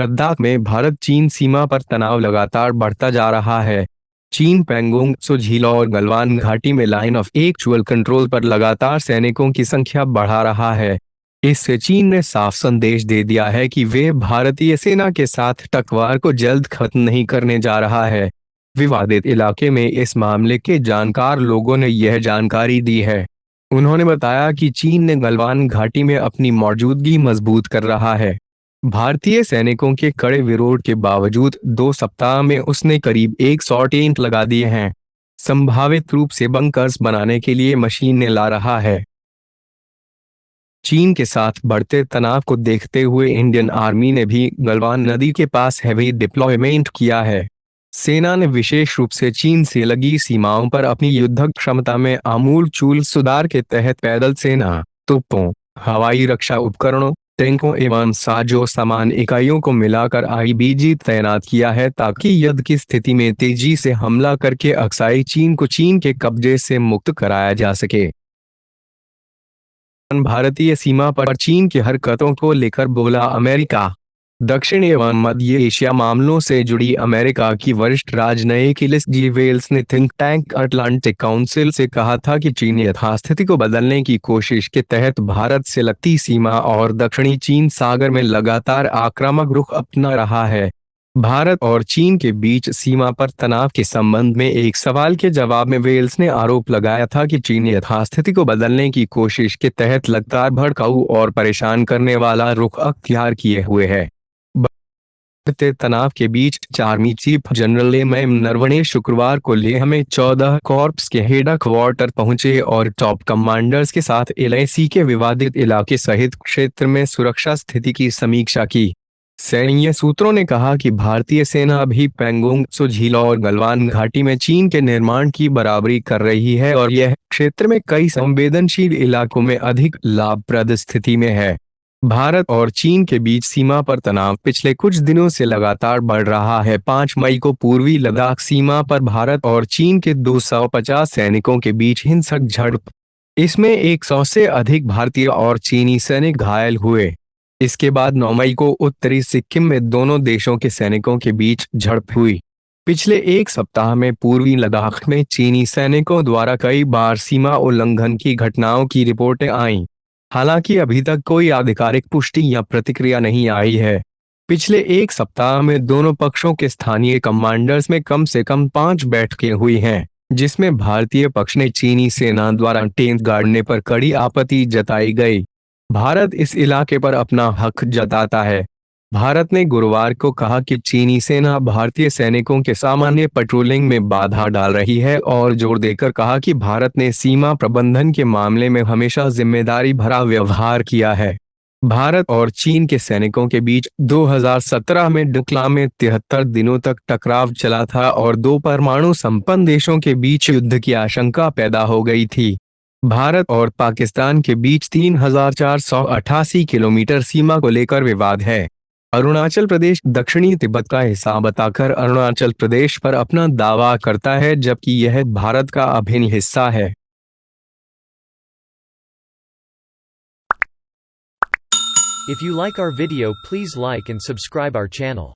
लद्दाख में भारत चीन सीमा पर तनाव लगातार बढ़ता जा रहा है। चीन पैंगोंग त्सो झील और गलवान घाटी में लाइन ऑफ एक्चुअल कंट्रोल पर लगातार सैनिकों की संख्या बढ़ा रहा है। इससे चीन ने साफ संदेश दे दिया है कि वे भारतीय सेना के साथ टकरार को जल्द खत्म नहीं करने जा रहा है। विवादित इलाके में इस मामले के जानकार लोगों ने यह जानकारी दी है। उन्होंने बताया कि चीन ने गलवान घाटी में अपनी मौजूदगी मजबूत कर रहा है। भारतीय सैनिकों के कड़े विरोध के बावजूद 2 सप्ताह में उसने करीब 100 टेंट लगा दिए हैं। संभावित रूप से बंकर्स बनाने के लिए मशीनें ला रहा है। चीन के साथ बढ़ते तनाव को देखते हुए इंडियन आर्मी ने भी गलवान नदी के पास हैवी डिप्लॉयमेंट किया है। सेना ने विशेष रूप से चीन से लगी सीमाओं पर अपनी युद्धक क्षमता में आमूल-चूल सुधार के तहत पैदल सेना, तोपों, हवाई रक्षा उपकरणों, टैंकों एवं साजो सामान इकाइयों को मिलाकर आईबीजी तैनात किया है ताकि युद्ध की स्थिति में तेजी से हमला करके अक्साई चीन को चीन के कब्जे से मुक्त कराया जा सके। भारतीय सीमा पर चीन की हरकतों को लेकर बोला अमेरिका। दक्षिण एवं मध्य एशिया मामलों से जुड़ी अमेरिका की वरिष्ठ राजनयिक एलिस जी वेल्स ने थिंक टैंक अटलांटिक काउंसिल से कहा था कि चीन यथास्थिति को बदलने की कोशिश के तहत भारत से लगती सीमा और दक्षिणी चीन सागर में लगातार आक्रामक रुख अपना रहा है। भारत और चीन के बीच सीमा पर तनाव के संबंध में एक सवाल के जवाब में वेल्स ने आरोप लगाया था कि चीन यथास्थिति को बदलने की कोशिश के तहत लगातार भड़काऊ और परेशान करने वाला रुख अख्तियार किए हुए है। बढ़ते तनाव के बीच army chief general M Naravane शुक्रवार को लेह में 14 कॉर्प्स के हेडक्वार्टर पहुंचे और टॉप कमांडर्स के साथ एलएसी के विवादित इलाके सहित क्षेत्र में सुरक्षा स्थिति की समीक्षा की। सैन्य सूत्रों ने कहा कि भारतीय सेना अभी पैंगोंग त्सो झील और गलवान घाटी में चीन के निर्माण की बराबरी कर रही है और यह क्षेत्र में कई संवेदनशील इलाकों में अधिक लाभप्रद स्थिति में है। भारत और चीन के बीच सीमा पर तनाव पिछले कुछ दिनों से लगातार बढ़ रहा है। 5 मई को पूर्वी लद्दाख सीमा पर भारत और चीन के 250 सैनिकों के बीच हिंसक झड़प, इसमें 100 से अधिक भारतीय और चीनी सैनिक घायल हुए। इसके बाद 9 मई को उत्तरी सिक्किम में दोनों देशों के सैनिकों के बीच झड़प हुई। पिछले एक सप्ताह में पूर्वी लद्दाख में चीनी सैनिकों द्वारा कई बार सीमा उल्लंघन की घटनाओं की रिपोर्टें आईं। हालांकि अभी तक कोई आधिकारिक पुष्टि या प्रतिक्रिया नहीं आई है। पिछले एक सप्ताह में दोनों पक्षों के स्थानीय कमांडर्स में कम से कम 5 बैठकें हुई हैं, जिसमें भारतीय पक्ष ने चीनी सेना द्वारा टेंट गाड़ने पर कड़ी आपत्ति जताई गई। भारत इस इलाके पर अपना हक जताता है। भारत ने गुरुवार को कहा कि चीनी सेना भारतीय सैनिकों के सामान्य पेट्रोलिंग में बाधा डाल रही है और जोर देकर कहा कि भारत ने सीमा प्रबंधन के मामले में हमेशा जिम्मेदारी भरा व्यवहार किया है। भारत और चीन के सैनिकों के बीच 2017 में डोकलाम में 73 दिनों तक टकराव चला था और 2 परमाणु संपन्न देशों के बीच युद्ध की आशंका पैदा हो गई थी। भारत और पाकिस्तान के बीच 3488 किलोमीटर सीमा को लेकर विवाद है। अरुणाचल प्रदेश दक्षिणी तिब्बत का हिस्सा बताकर अरुणाचल प्रदेश पर अपना दावा करता है, जबकि यह भारत का अभिन्न हिस्सा है। If you like our video, please like and subscribe our channel.